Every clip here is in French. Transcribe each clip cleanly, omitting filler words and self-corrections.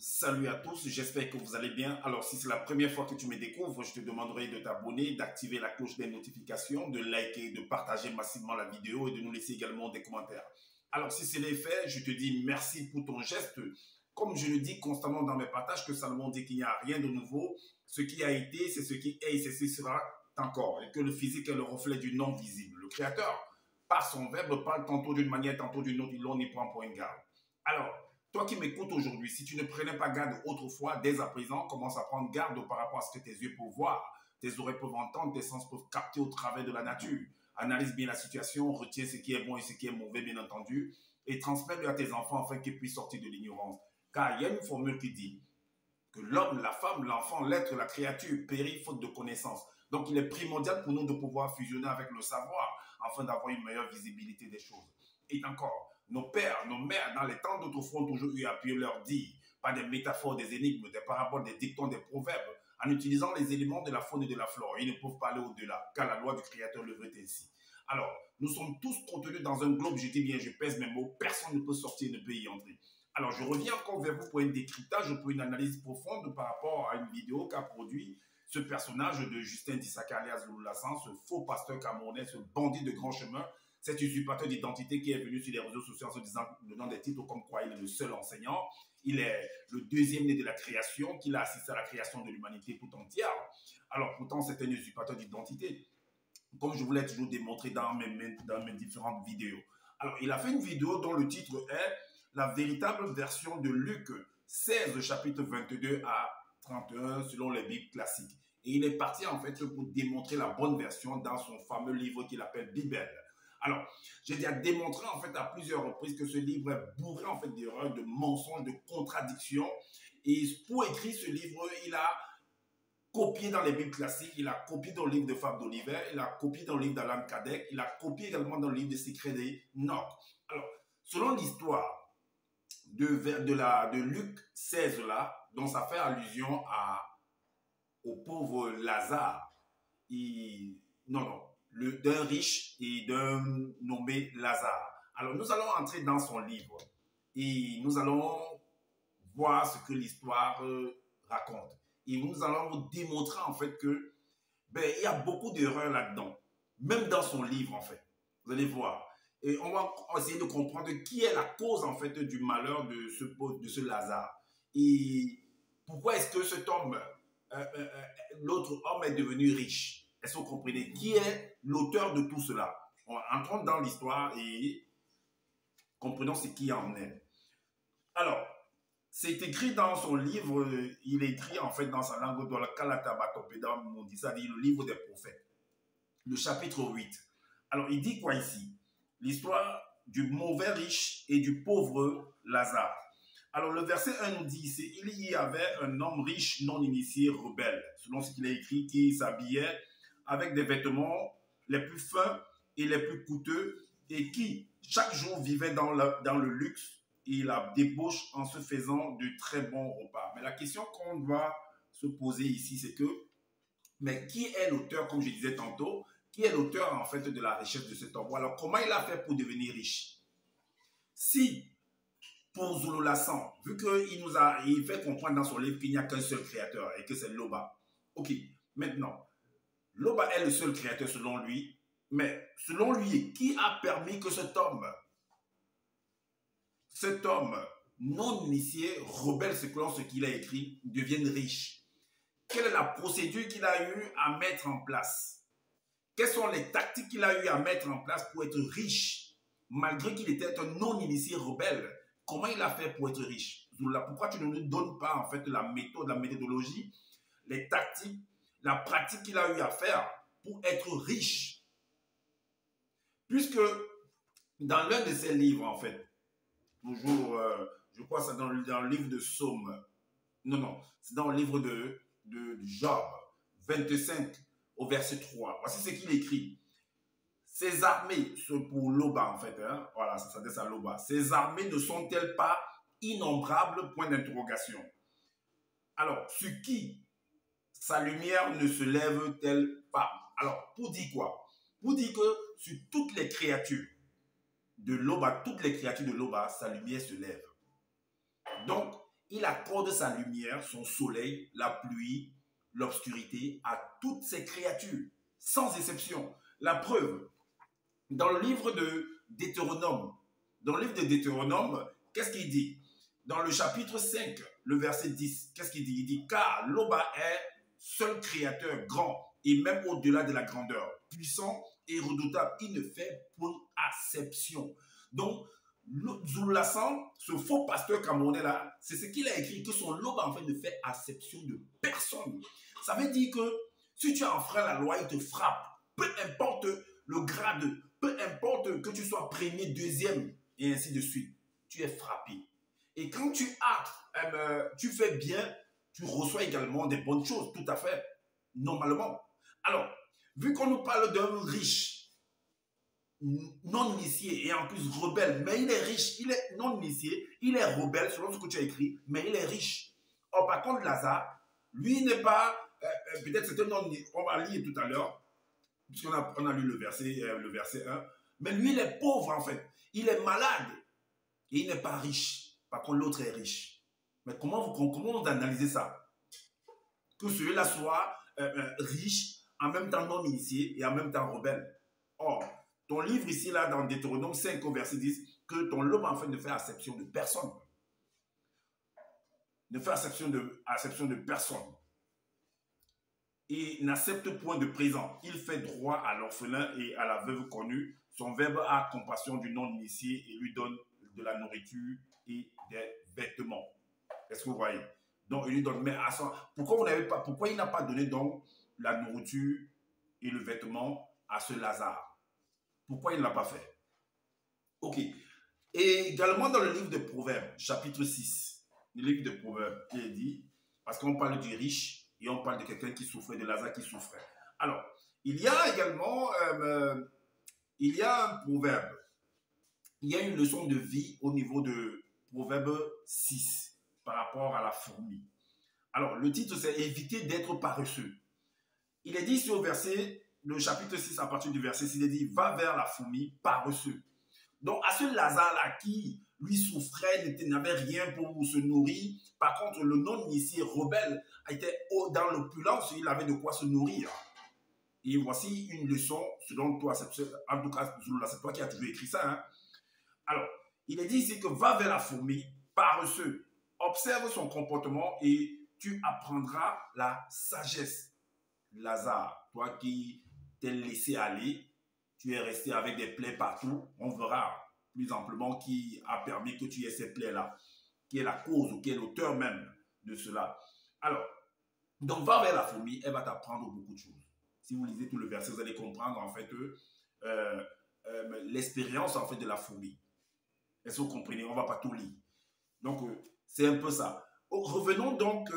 Salut à tous, j'espère que vous allez bien. Alors, si c'est la première fois que tu me découvres, je te demanderai de t'abonner, d'activer la cloche des notifications, de liker, de partager massivement la vidéo et de nous laisser également des commentaires. Alors, si c'est les faits, je te dis merci pour ton geste. Comme je le dis constamment dans mes partages, que Salomon dit qu'il n'y a rien de nouveau. Ce qui a été, c'est ce qui est et c'est ce qui sera encore. Et que le physique est le reflet du non visible. Le Créateur, par son verbe, parle tantôt d'une manière, tantôt d'une autre, il y prend pour une garde. Alors, toi qui m'écoutes aujourd'hui, si tu ne prenais pas garde autrefois, dès à présent, commence à prendre garde par rapport à ce que tes yeux peuvent voir, tes oreilles peuvent entendre, tes sens peuvent capter au travers de la nature. Analyse bien la situation, retiens ce qui est bon et ce qui est mauvais, bien entendu, et transmets-le à tes enfants afin qu'ils puissent sortir de l'ignorance. Car il y a une formule qui dit que l'homme, la femme, l'enfant, l'être, la créature périt faute de connaissance. Donc, il est primordial pour nous de pouvoir fusionner avec le savoir afin d'avoir une meilleure visibilité des choses. Et encore, nos pères, nos mères, dans les temps d'autrefois, ont toujours eu à appuyer leur dire, par des métaphores, des énigmes, des paraboles, des dictons, des proverbes, en utilisant les éléments de la faune et de la flore. Ils ne peuvent pas aller au-delà, car la loi du Créateur le veut ainsi. Alors, nous sommes tous contenus dans un globe, je dis bien, je pèse mes mots, personne ne peut sortir, ne peut y entrer. Alors, je reviens encore vers vous pour un décryptage, pour une analyse profonde par rapport à une vidéo qu'a produit ce personnage de Justin Dissaka alias Loulou Lassan, ce faux pasteur camerounais, ce bandit de grand chemin, cet usurpateur d'identité qui est venu sur les réseaux sociaux en se disant, donnant des titres comme quoi il est le seul enseignant, il est le deuxième né de la création, qu'il a assisté à la création de l'humanité tout entière. Alors pourtant, c'est un usurpateur d'identité, comme je vous l'ai toujours démontré dans mes différentes vidéos. Alors, il a fait une vidéo dont le titre est « La véritable version de Luc 16, chapitre 22 à 31, selon les Bibles classiques ». Et il est parti en fait pour démontrer la bonne version dans son fameux livre qu'il appelle Bible. Alors, j'ai déjà démontré en fait à plusieurs reprises que ce livre est bourré en fait d'erreurs, de mensonges, de contradictions. Et pour écrire ce livre, il a copié dans les Bibles classiques, il a copié dans le livre de Fab d'Oliver, il a copié dans le livre d'Alan Kardec, il a copié également dans le livre des Secrets d'Enoch. Alors, selon l'histoire de Luc 16 là, dont ça fait allusion au pauvre Lazare, d'un riche et d'un nommé Lazare. Alors, nous allons entrer dans son livre et nous allons voir ce que l'histoire raconte. Et nous allons vous démontrer en fait que il y a beaucoup d'erreurs là-dedans, même dans son livre en fait. Vous allez voir. Et on va essayer de comprendre qui est la cause en fait du malheur de ce Lazare. Et pourquoi est-ce que cet homme, l'autre homme est devenu riche? Est-ce que vous comprenez? Qui est l'auteur de tout cela? Entrons dans l'histoire et comprenons ce qui en est. Alors, c'est écrit dans son livre, il est écrit en fait dans sa langue dans la Kalatabatopéda Mundi, c'est-à-dire le livre des prophètes, le chapitre 8. Alors, il dit quoi ici? L'histoire du mauvais riche et du pauvre Lazare. Alors, le verset 1 nous dit, il y avait un homme riche non initié, rebelle, selon ce qu'il a écrit, qui s'habillait avec des vêtements les plus fins et les plus coûteux et qui, chaque jour, vivait dans le luxe et la débauche en se faisant de très bons repas. Mais la question qu'on doit se poser ici, c'est que, mais qui est l'auteur, comme je disais tantôt, qui est l'auteur en fait de la richesse de cet homme? Alors, comment il a fait pour devenir riche? Si, pour Loulou Lassan, vu qu'il fait comprendre dans son livre qu'il n'y a qu'un seul créateur et que c'est Loba. Ok, maintenant, Loba est le seul créateur selon lui, mais selon lui, qui a permis que cet homme non initié, rebelle selon ce qu'il a écrit, devienne riche? Quelle est la procédure qu'il a eu à mettre en place? Quelles sont les tactiques qu'il a eu à mettre en place pour être riche, malgré qu'il était un non-initié rebelle? Comment il a fait pour être riche? Pourquoi tu ne nous donnes pas en fait la méthode, la méthodologie, les tactiques, la pratique qu'il a eu à faire pour être riche? Puisque dans l'un de ses livres, en fait, toujours, je crois que c'est dans le livre de Somme, c'est dans le livre de Job 25 au verset 3. Voici ce qu'il écrit. Ces armées, pour Loba en fait, hein, voilà, ça s'adresse à Loba. Ces armées ne sont-elles pas innombrables? Point d'interrogation. Alors, sur qui sa lumière ne se lève-t-elle pas? Alors, pour dire quoi? Pour dire que sur toutes les créatures de Loba, sa lumière se lève. Donc, il accorde sa lumière, son soleil, la pluie, l'obscurité à toutes ses créatures, sans exception. La preuve, dans le livre de Deutéronome, qu'est-ce qu'il dit? Dans le chapitre 5, le verset 10, qu'est-ce qu'il dit? Il dit, car l'Oba est seul créateur grand et même au-delà de la grandeur, puissant et redoutable. Il ne fait point acception. Donc, Zoulassan, ce faux pasteur camerounais là, c'est ce qu'il a écrit, que son Loba en fait ne fait acception de personne. Ça veut dire que si tu enfreins la loi, il te frappe. Peu importe le grade, peu importe que tu sois premier, deuxième, et ainsi de suite, tu es frappé. Et quand tu fais bien, tu reçois également des bonnes choses, tout à fait, normalement. Alors, vu qu'on nous parle d'un riche, non initié et en plus rebelle, mais il est riche, il est non initié, il est rebelle selon ce que tu as écrit, mais il est riche. Or, par contre, Lazare, lui n'est pas, peut-être c'était non initié, on va lire tout à l'heure, puisqu'on a lu le verset 1, mais lui il est pauvre en fait, il est malade et il n'est pas riche. Par contre, l'autre est riche. Mais comment vous analysez ça? Que celui-là soit riche, en même temps non initié et en même temps rebelle. Or, ton livre ici, là, dans Deutéronome 5 au verset 10, que ton homme en fait ne fait acception de personne. Ne fait acception de personne. Et n'accepte point de présent. Il fait droit à l'orphelin et à la veuve connue. Son verbe a compassion du non-initié et lui donne de la nourriture et des vêtements. Est-ce que vous voyez? Donc, il lui donne. Mais pourquoi il n'a pas donné donc la nourriture et le vêtement à ce Lazare? Pourquoi il ne l'a pas fait? Ok. Et également dans le livre de Proverbes, chapitre 6, le livre de Proverbes, il est dit, parce qu'on parle du riche et on parle de quelqu'un qui souffrait, de Lazare qui souffrait. Alors, il y a également un proverbe. Il y a une leçon de vie au niveau de Proverbe 6 par rapport à la fourmi. Alors, le titre, c'est « Éviter d'être paresseux ». Il est dit sur le chapitre 6, à partir du verset 6, il est dit « Va vers la fourmi, paresseux ». Donc, à ce Lazare-là qui, lui, souffrait, n'avait rien pour se nourrir. Par contre, le non-initié rebelle était dans l'opulence, il avait de quoi se nourrir. Et voici une leçon, selon toi, en tout cas, c'est toi qui as toujours écrit ça. Hein? Alors, il est dit ici que va vers la fourmi, paresseux. Observe son comportement et tu apprendras la sagesse. Lazare, toi qui t'es laissé aller, tu es resté avec des plaies partout, on verra plus amplement qui a permis que tu aies ces plaies-là, qui est la cause ou qui est l'auteur même de cela. Alors, donc va vers la fourmi, elle va t'apprendre beaucoup de choses. Si vous lisez tout le verset, vous allez comprendre en fait l'expérience en fait de la fourmi. Est-ce que vous comprenez? On ne va pas tout lire. Donc, c'est un peu ça. Revenons donc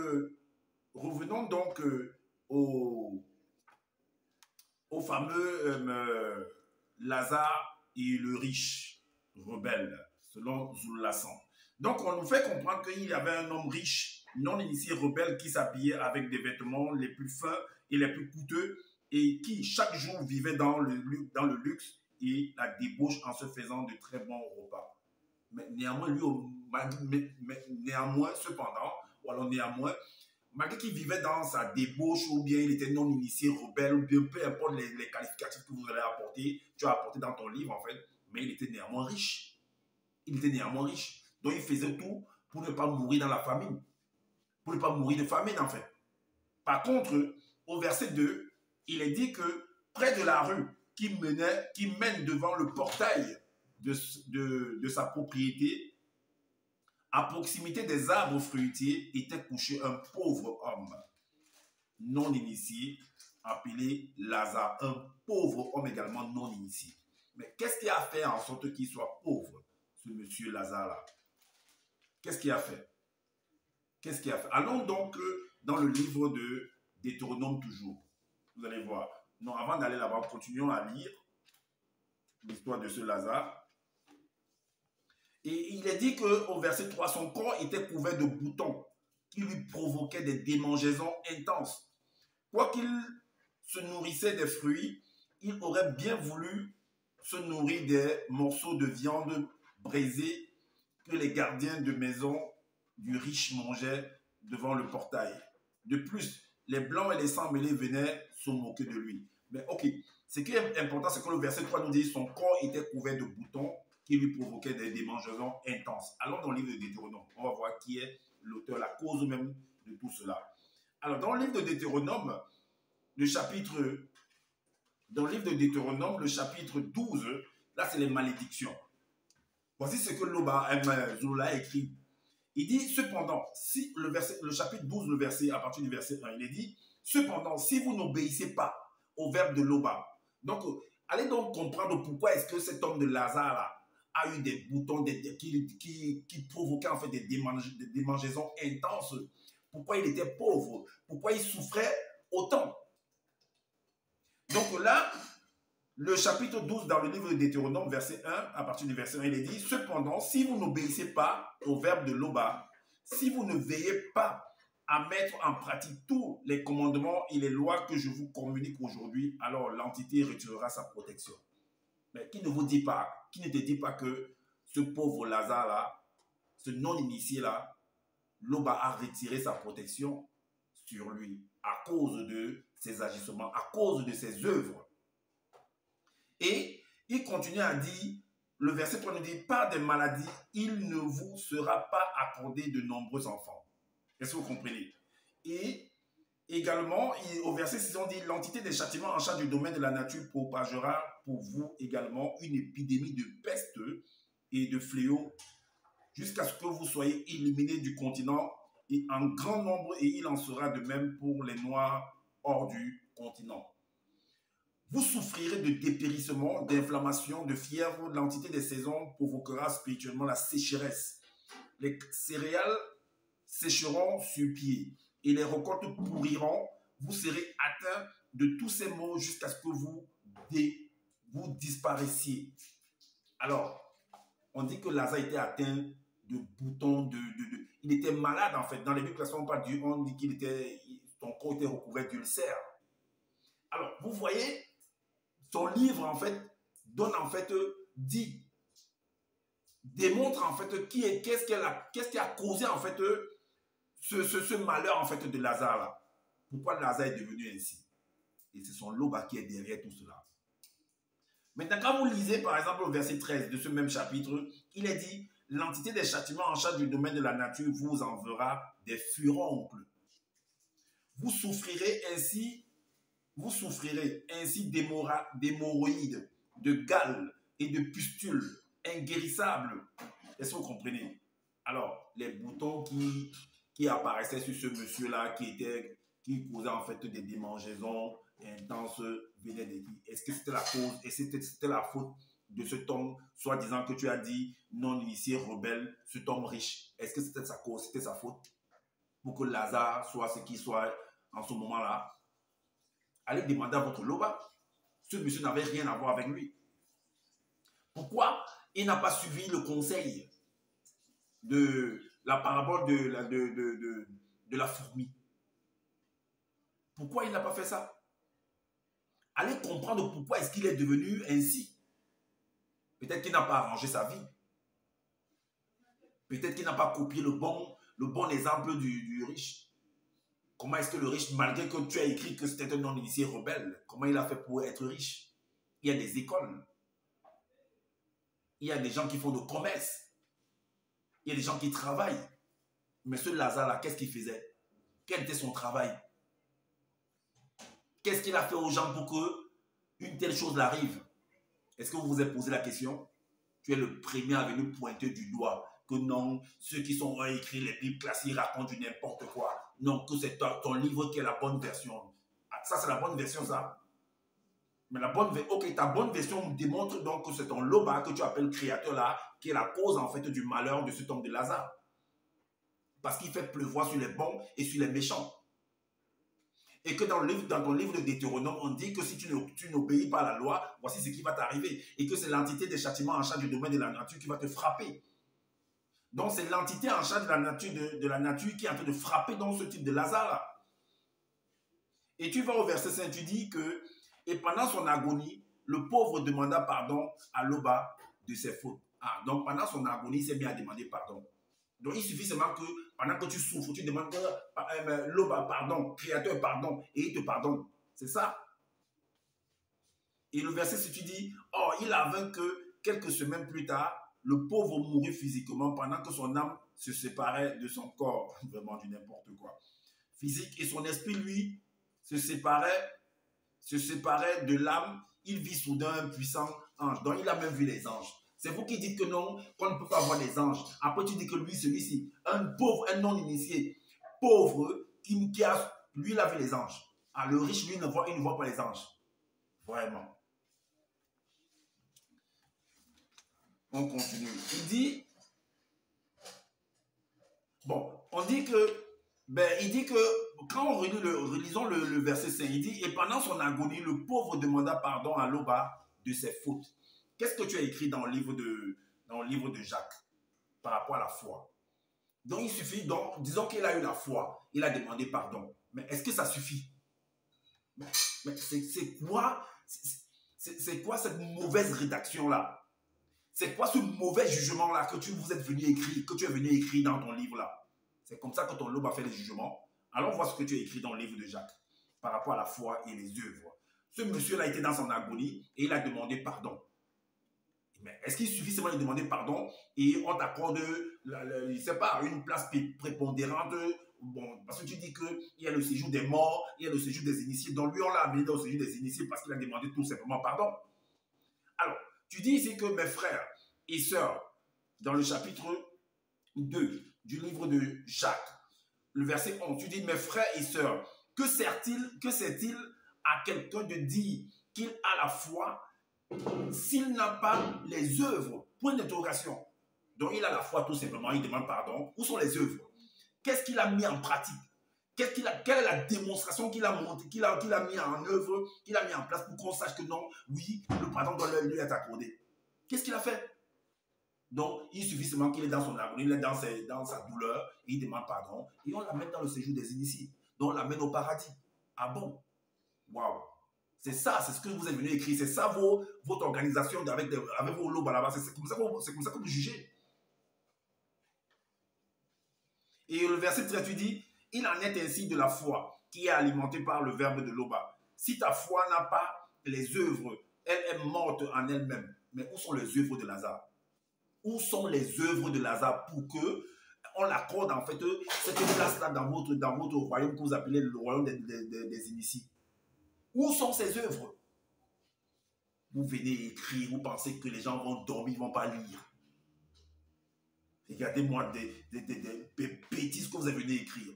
au fameux Lazare et le riche rebelle, selon Zoulassan. Donc, on nous fait comprendre qu'il y avait un homme riche, non initié rebelle, qui s'habillait avec des vêtements les plus fins et les plus coûteux et qui, chaque jour, vivait dans le luxe et la débauche en se faisant de très bons repas. Mais néanmoins, malgré qu'il vivait dans sa débauche ou bien il était non initié, rebelle, ou bien peu importe les qualificatifs que vous allez apporter, tu as apporté dans ton livre en fait, mais il était néanmoins riche. Donc il faisait tout pour ne pas mourir dans la famine. Pour ne pas mourir de famine en fait. Par contre, au verset 2, il est dit que près de la rue qui mène devant le portail de sa propriété, à proximité des arbres fruitiers, était couché un pauvre homme non initié, appelé Lazare, un pauvre homme également non initié. Mais qu'est-ce qui a fait en sorte qu'il soit pauvre, ce monsieur Lazare-là? Qu'est-ce qu'il a fait? Allons donc dans le livre de Deutéronome toujours. Vous allez voir. Non, avant d'aller là-bas, continuons à lire l'histoire de ce Lazare. Et il est dit qu'au verset 3, son corps était couvert de boutons qui lui provoquaient des démangeaisons intenses. Quoiqu'il se nourrissait des fruits, il aurait bien voulu se nourrir des morceaux de viande braisée que les gardiens de maison du riche mangeaient devant le portail. De plus, les blancs et les sangs mêlés venaient se moquer de lui. Mais ok, ce qui est important, c'est que le verset 3 nous dit son corps était couvert de boutons qui lui provoquaient des démangeaisons intenses. Allons dans le livre de Deutéronome. On va voir qui est l'auteur, la cause même de tout cela. Alors, dans le livre de Deutéronome, le chapitre 12, là, c'est les malédictions. Voici ce que Zola a écrit. Il dit, cependant, si le chapitre 12, à partir du verset 1, il est dit, cependant, si vous n'obéissez pas au verbe de Loba, donc, allez donc comprendre pourquoi est-ce que cet homme de Lazare là, a eu des boutons qui provoquaient en fait des démangeaisons intenses. Pourquoi il était pauvre, pourquoi il souffrait autant. Donc là, le chapitre 12 dans le livre de Deutéronome, verset 1, à partir du verset 1, il est dit, cependant, si vous n'obéissez pas au verbe de Loba, si vous ne veillez pas à mettre en pratique tous les commandements et les lois que je vous communique aujourd'hui, alors l'entité retirera sa protection. Mais qui ne te dit pas que ce pauvre Lazare-là, ce non-initié-là, Loba a retiré sa protection sur lui à cause de ses agissements, à cause de ses œuvres. Et il continue à dire, le verset 3 nous dit, par des maladies, il ne vous sera pas accordé de nombreux enfants. Est-ce que vous comprenez? Et également, au verset 6, on dit, l'entité des châtiments en charge du domaine de la nature propagera pour vous également une épidémie de peste et de fléaux jusqu'à ce que vous soyez éliminés du continent et en grand nombre, et il en sera de même pour les Noirs hors du continent. Vous souffrirez de dépérissement, d'inflammation, de fièvre. L'entité des saisons provoquera spirituellement la sécheresse. Les céréales sécheront sur pied et les récoltes pourriront. Vous serez atteints de tous ces maux jusqu'à ce que vous disparaissiez. Alors, on dit que Lazare était atteint de boutons, il était malade en fait. Dans les Bibles, on dit qu'il était, son corps était recouvert d'ulcères. Alors, vous voyez, son livre en fait donne en fait, démontre en fait qu'est-ce qui a causé en fait ce malheur en fait de Lazare là. Pourquoi Lazare est devenu ainsi? Et c'est son Loba qui est derrière tout cela. Maintenant, quand vous lisez par exemple au verset 13 de ce même chapitre, il est dit, l'entité des châtiments en charge du domaine de la nature vous enverra des furoncles. Vous souffrirez ainsi d'hémorroïdes, de gales et de pustules inguérissables. Est-ce que vous comprenez? Alors, les boutons qui apparaissaient sur ce monsieur-là, qui causait en fait des démangeaisons intenses, venaient de qui? Est-ce que c'était la cause, et c'était la faute de cet homme, soi-disant que tu as dit, non initié, rebelle, cet homme riche? Est-ce que c'était sa cause, c'était sa faute? Pour que Lazare soit ce qu'il soit en ce moment-là? Allez demander à votre Loba. Ce monsieur n'avait rien à voir avec lui. Pourquoi il n'a pas suivi le conseil de la parabole de la fourmi? Pourquoi il n'a pas fait ça? Allez comprendre pourquoi est-ce qu'il est devenu ainsi. Peut-être qu'il n'a pas arrangé sa vie. Peut-être qu'il n'a pas copié le bon exemple du riche. Comment est-ce que le riche, malgré que tu as écrit que c'était un non-initié rebelle, comment il a fait pour être riche? Il y a des écoles. Il y a des gens qui font de commerce. Il y a des gens qui travaillent. Mais ce Lazare-là, qu'est-ce qu'il faisait? Quel était son travail? Qu'est-ce qu'il a fait aux gens pour qu'une telle chose l'arrive? Est-ce que vous vous êtes posé la question? Tu es le premier à venir pointer du doigt que non, ceux qui sont écrits les Bibles classiques racontent du n'importe quoi. Non, que c'est ton livre qui est la bonne version. Ça, c'est la bonne version, ça. Mais ta bonne version démontre donc que c'est ton Loba que tu appelles créateur là, qui est la cause en fait du malheur de cet homme de Lazare. Parce qu'il fait pleuvoir sur les bons et sur les méchants. Et que dans ton livre de Deutéronome, on dit que si tu n'obéis pas à la loi, voici ce qui va t'arriver. Et que c'est l'entité des châtiments en charge du domaine de la nature qui va te frapper. Donc c'est l'entité en charge de la nature qui est en train de frapper dans ce type de Lazare. Et tu vas au verset 5, tu dis que, et pendant son agonie, le pauvre demanda pardon à Loba de ses fautes. Donc pendant son agonie, il s'est mis à demander pardon. Donc, il suffit seulement que pendant que tu souffres, tu demandes Loba, pardon, Créateur, pardon, et il te pardonne. C'est ça. Et le verset, si tu dis, oh, il avait que quelques semaines plus tard, le pauvre mourut physiquement pendant que son âme se séparait de son corps. Vraiment du n'importe quoi. Physique et son esprit, lui, se séparait de l'âme. Il vit soudain un puissant ange. Donc, il a même vu les anges. C'est vous qui dites que non, qu'on ne peut pas voir les anges. Après, tu dis que lui, celui-ci, un pauvre, un non-initié, pauvre, lui, il a vu les anges. Ah, le riche, lui, il ne voit pas les anges. Vraiment. On continue. Il dit, bon, on dit que, il dit que, quand on relisons le verset 5, il dit, et pendant son agonie, le pauvre demanda pardon à Loba de ses fautes. Qu'est-ce que tu as écrit dans le livre de Jacques par rapport à la foi? Donc, il suffit, donc, disons qu'il a eu la foi, il a demandé pardon. Mais est-ce que ça suffit? Mais c'est quoi cette mauvaise rédaction-là? C'est quoi ce mauvais jugement-là que tu es venu écrire dans ton livre-là? C'est comme ça que ton Loba a fait les jugements. Alors, on voit ce que tu as écrit dans le livre de Jacques par rapport à la foi et les œuvres. Ce monsieur-là était dans son agonie et il a demandé pardon. Mais est-ce qu'il suffit seulement de demander pardon et on t'accorde, je ne sais pas, une place prépondérante? Bon, parce que tu dis qu'il y a le séjour des morts, il y a le séjour des initiés. Donc lui, on l'a amené dans le séjour des initiés parce qu'il a demandé tout simplement pardon. Alors, tu dis ici que mes frères et sœurs, dans le chapitre 2 du livre de Jacques, le verset 11, tu dis, mes frères et sœurs, que sert-il à quelqu'un de dire qu'il a la foi s'il n'a pas les œuvres? Point d'interrogation. Donc, il a la foi tout simplement, il demande pardon. Où sont les œuvres? Qu'est-ce qu'il a mis en pratique? Quelle est la démonstration qu'il a mis en œuvre, qu'il a mis en place pour qu'on sache que non, oui, le pardon doit lui être accordé? Qu'est-ce qu'il a fait? Donc, il suffit seulement qu'il est dans son agonie, il est dans sa douleur, et il demande pardon, et on l'amène dans le séjour des initiés. Donc, on l'amène au paradis. Ah bon? Waouh! C'est ça, c'est ce que vous êtes venu écrire. C'est ça votre organisation avec vos lobes là-bas. C'est comme ça que vous jugez. Et le verset 38 dit, il en est ainsi de la foi qui est alimentée par le verbe de Loba. Si ta foi n'a pas les œuvres, elle est morte en elle-même. Mais où sont les œuvres de Lazare? Où sont les œuvres de Lazare pour que on l'accorde en fait cette place-là dans votre royaume que vous appelez le royaume des initiés? Où sont ces œuvres? Vous venez écrire, vous pensez que les gens vont dormir, ils ne vont pas lire. Regardez-moi des bêtises que vous avez venu écrire.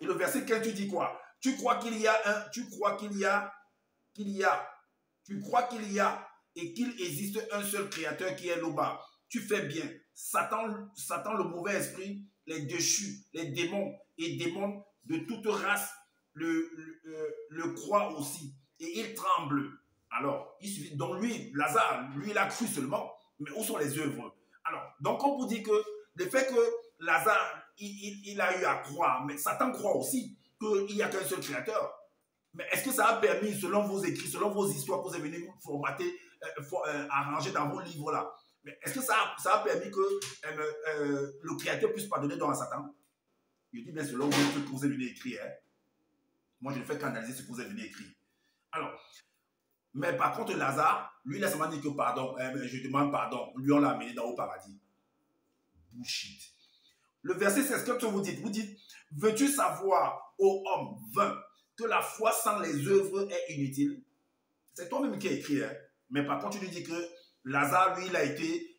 Et le verset 15, tu dis quoi? Tu crois qu'il y a et qu'il existe un seul créateur qui est Loba. Tu fais bien. Satan, le mauvais esprit, les déchus, les démons et démons de toute race le croient aussi. Et il tremble. Alors, il suffit. Donc lui, Lazare, lui, il a cru seulement. Mais où sont les œuvres? Alors, donc on peut dire que le fait que Lazare, il a eu à croire, mais Satan croit aussi qu'il n'y a qu'un seul créateur. Mais est-ce que ça a permis, selon vos écrits, selon vos histoires que vous avez venues formater, arranger dans vos livres-là, mais est-ce que ça a permis que le créateur puisse pardonner donc à Satan? Je dis bien selon ce que vous avez venu écrire. Hein. Moi, je ne fais qu'analyser ce que vous avez venu écrire. Alors, mais par contre, Lazare, lui, il a seulement dit que pardon, je demande pardon. Lui, on l'a amené dans le paradis. Bullshit. Le verset, c'est ce que vous dites. Vous dites, veux-tu savoir, ô homme vain, que la foi sans les œuvres est inutile? C'est toi-même qui as écrit. Hein? Mais par contre, tu lui dis que Lazare, lui,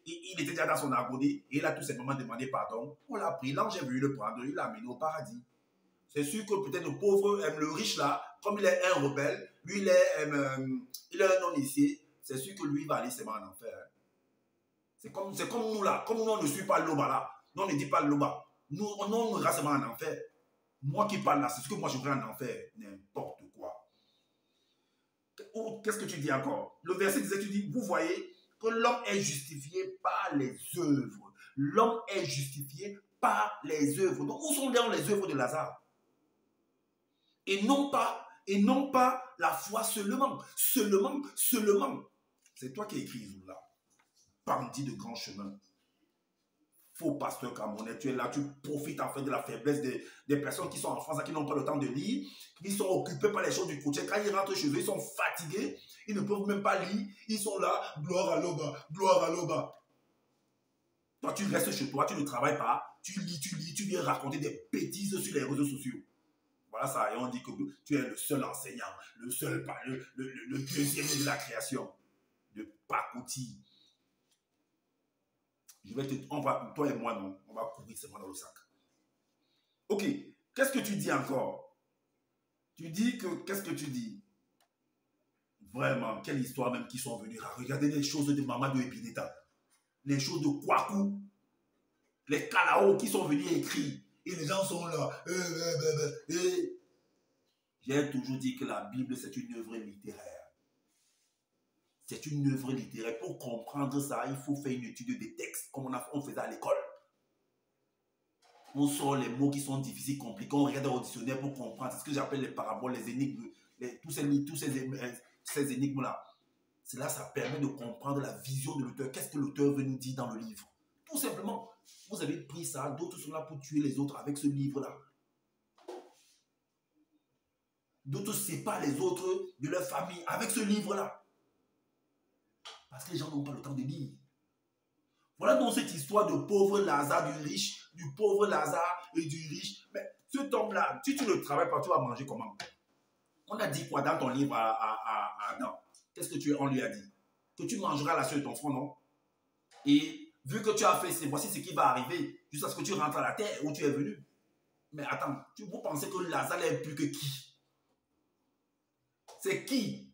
il était déjà dans son agonie et il a tout simplement demandé pardon. On l'a pris, l'ange est venu le prendre, il l'a amené au paradis. C'est sûr que peut-être le pauvre, le riche là, comme il est un rebelle, lui, il est un non-initié, c'est sûr que lui, il va aller seulement en enfer. Hein. C'est comme nous là, comme nous, on ne suit pas Loba là. Nous, on ne dit pas Loba. Nous, on ira seulement en enfer. Moi qui parle là, c'est ce que moi je vais en enfer. N'importe quoi. Qu'est-ce que tu dis encore? Le verset disait, tu dis, vous voyez que l'homme est justifié par les œuvres. L'homme est justifié par les œuvres. Donc, où sont les œuvres de Lazare? Et non pas la foi seulement. Seulement. C'est toi qui as écrit là. Bandit de grand chemin. Faux pasteur camerounais, tu es là, tu profites en fait de la faiblesse des personnes qui sont en France, qui n'ont pas le temps de lire, qui sont occupés par les choses du quotidien. Quand ils rentrent chez eux, ils sont fatigués, ils ne peuvent même pas lire, ils sont là, gloire à l'Oba, gloire à l'Oba. Toi, tu restes chez toi, tu ne travailles pas, tu lis, tu viens raconter des bêtises sur les réseaux sociaux. Voilà ça, et on dit que tu es le seul enseignant, le deuxième de la création, de pacotille. Toi et moi, non, on va courir seulement dans le sac. Ok, qu'est-ce que tu dis encore? Tu dis que, qu'est-ce que tu dis? Vraiment, quelle histoire même qui sont venus à regarder les choses de Mamadou Epineta, les choses de Kwaku, les Kalao qui sont venus écrire, et les gens sont là. J'ai toujours dit que la Bible, c'est une œuvre littéraire. C'est une œuvre littéraire. Pour comprendre ça, il faut faire une étude des textes, comme on faisait à l'école. On sort les mots qui sont difficiles, compliqués, on regarde au dictionnaire pour comprendre. C'est ce que j'appelle les paraboles, les énigmes, tous ces énigmes-là. Cela, ça permet de comprendre la vision de l'auteur. Qu'est-ce que l'auteur veut nous dire dans le livre? Tout simplement. Vous avez pris ça, d'autres sont là pour tuer les autres avec ce livre-là. D'autres séparent les autres de leur famille avec ce livre-là. Parce que les gens n'ont pas le temps de lire. Voilà donc cette histoire de pauvre Lazare, du pauvre Lazare et du riche. Mais cet homme-là, si tu ne travailles pas, tu vas manger comment? On a dit quoi dans ton livre à Adam? Qu'est-ce que on lui a dit? Que tu mangeras la sueur de ton front, non? Et vu que tu as fait, voici ce qui va arriver jusqu'à ce que tu rentres à la terre où tu es venu. Mais attends, vous pensez que Lazare est plus que qui? C'est qui?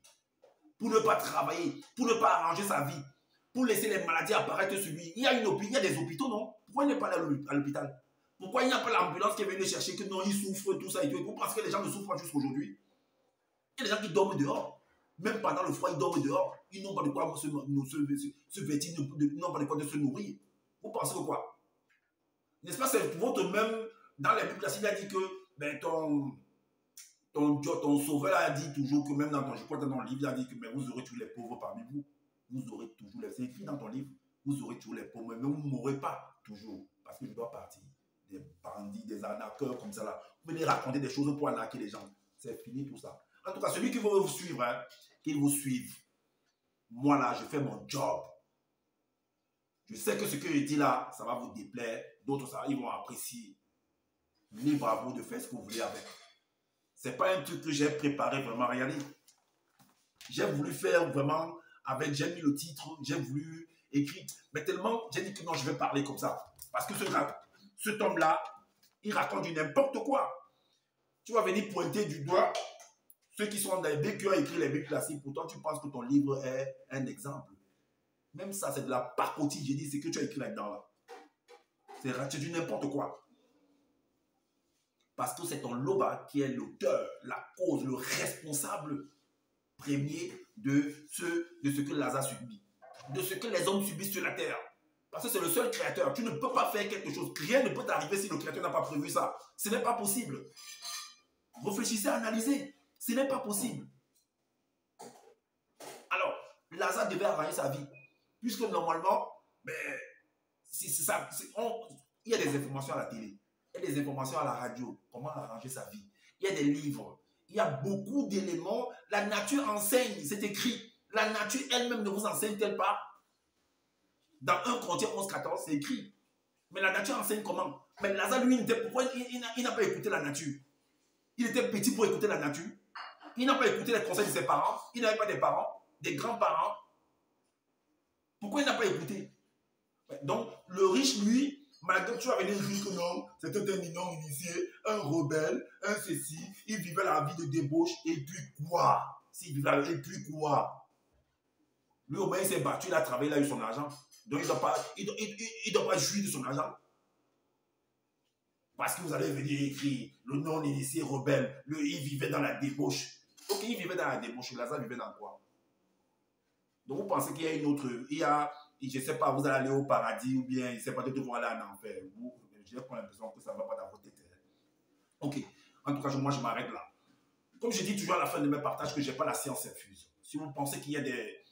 Pour ne pas travailler, pour ne pas arranger sa vie, pour laisser les maladies apparaître sur lui. Il y a des hôpitaux, non? Pourquoi il n'est pas allé à l'hôpital? Pourquoi il n'y a pas l'ambulance qui est venue chercher que non, il souffre, tout ça et tout? Parce que les gens ne souffrent pas jusqu'aujourd'hui. Il y a des gens qui dorment dehors. Même pendant le froid, ils dorment dehors. Ils n'ont pas de quoi se vêtir, ils n'ont pas de quoi se nourrir. Vous pensez que quoi? N'est-ce pas, c'est votre même, dans les Bibles, il a dit que ben, ton sauveur a dit toujours que même dans ton, je crois que dans ton livre, il a dit que mais vous aurez tous les pauvres parmi vous. Vous aurez toujours les, c'est écrit dans ton livre, vous aurez toujours les pauvres, mais vous ne mourrez pas toujours. Parce que je dois partir. Des bandits, des arnaqueurs comme ça là. Vous venez raconter des choses pour arnaquer les gens. C'est fini tout ça. En tout cas, celui qui veut vous suivre, hein, qu'il vous suive. Moi là, je fais mon job. Je sais que ce que je dis là, ça va vous déplaire. D'autres, ça, ils vont apprécier. Libre à vous de faire ce que vous voulez avec. Ce n'est pas un truc que j'ai préparé vraiment. Regardez. J'ai voulu faire vraiment avec, j'ai mis le titre, j'ai voulu écrire. Mais tellement, j'ai dit que non, je vais parler comme ça. Parce que cet homme-là, il raconte du n'importe quoi. Tu vas venir pointer du doigt ceux qui sont dans les Bibles, qui ont écrit les Bibles classiques. Pourtant, tu penses que ton livre est un exemple. Même ça, c'est de la pacotille. J'ai dit, c'est que tu as écrit là-dedans. Là. C'est du n'importe quoi. Parce que c'est ton Loba qui est l'auteur, la cause, le responsable premier de ce que Lazare subit. De ce que les hommes subissent sur la terre. Parce que c'est le seul créateur. Tu ne peux pas faire quelque chose. Rien ne peut t'arriver si le créateur n'a pas prévu ça. Ce n'est pas possible. Réfléchissez, analysez. Ce n'est pas possible. Alors, Lazare devait arranger sa vie. Puisque normalement, ben, il y a des informations à la télé. Il y a des informations à la radio. Comment arranger sa vie. Il y a des livres. Il y a beaucoup d'éléments. La nature enseigne. C'est écrit. La nature elle-même ne vous enseigne-t-elle pas? Dans 1 Corinthiens 11-14, c'est écrit. Mais la nature enseigne comment? Mais Lazare, lui, pourquoi il n'a pas écouté la nature? Il était petit pour écouter la nature. Il n'a pas écouté les conseils de ses parents. Il n'avait pas des parents, des grands-parents. Pourquoi il n'a pas écouté? Donc, le riche, lui, malgré que tu vas venir dire que non, c'était un non-initié, un rebelle, un ceci, il vivait la vie de débauche, et puis quoi? S'il vivait, et puis quoi? Lui, au moins, il s'est battu, il a travaillé, il a eu son argent. Donc, il ne doit pas jouir de son argent. Parce que vous allez venir écrire le non-initié rebelle, il vivait dans la débauche. Ok, il vivait dans la débauche, Lazare vivait dans quoi? Donc, vous pensez qu'il y a une autre, je ne sais pas, vous allez aller au paradis ou bien, je ne sais pas, peut-être vous allez en enfer. J'ai l'impression que ça ne va pas dans votre tête. Ok, en tout cas, moi, je m'arrête là. Comme je dis toujours à la fin de mes partages que je n'ai pas la science infuse. Si vous pensez qu'il y a des,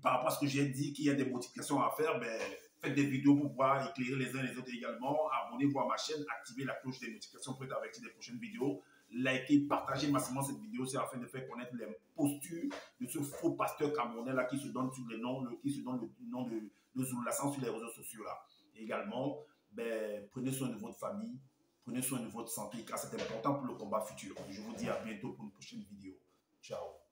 par rapport à ce que j'ai dit, qu'il y a des modifications à faire, ben, faites des vidéos pour pouvoir éclairer les uns les autres également. Abonnez-vous à ma chaîne, activez la cloche des notifications pour être averti des prochaines vidéos. Likez, partagez massivement cette vidéo, c'est afin de faire connaître les postures de ce faux pasteur camerounais là qui se donne sur les noms, qui se donne le nom de Zoulassane sur les réseaux sociaux là. Et également, ben, prenez soin de votre famille, prenez soin de votre santé car c'est important pour le combat futur. Je vous dis à bientôt pour une prochaine vidéo. Ciao.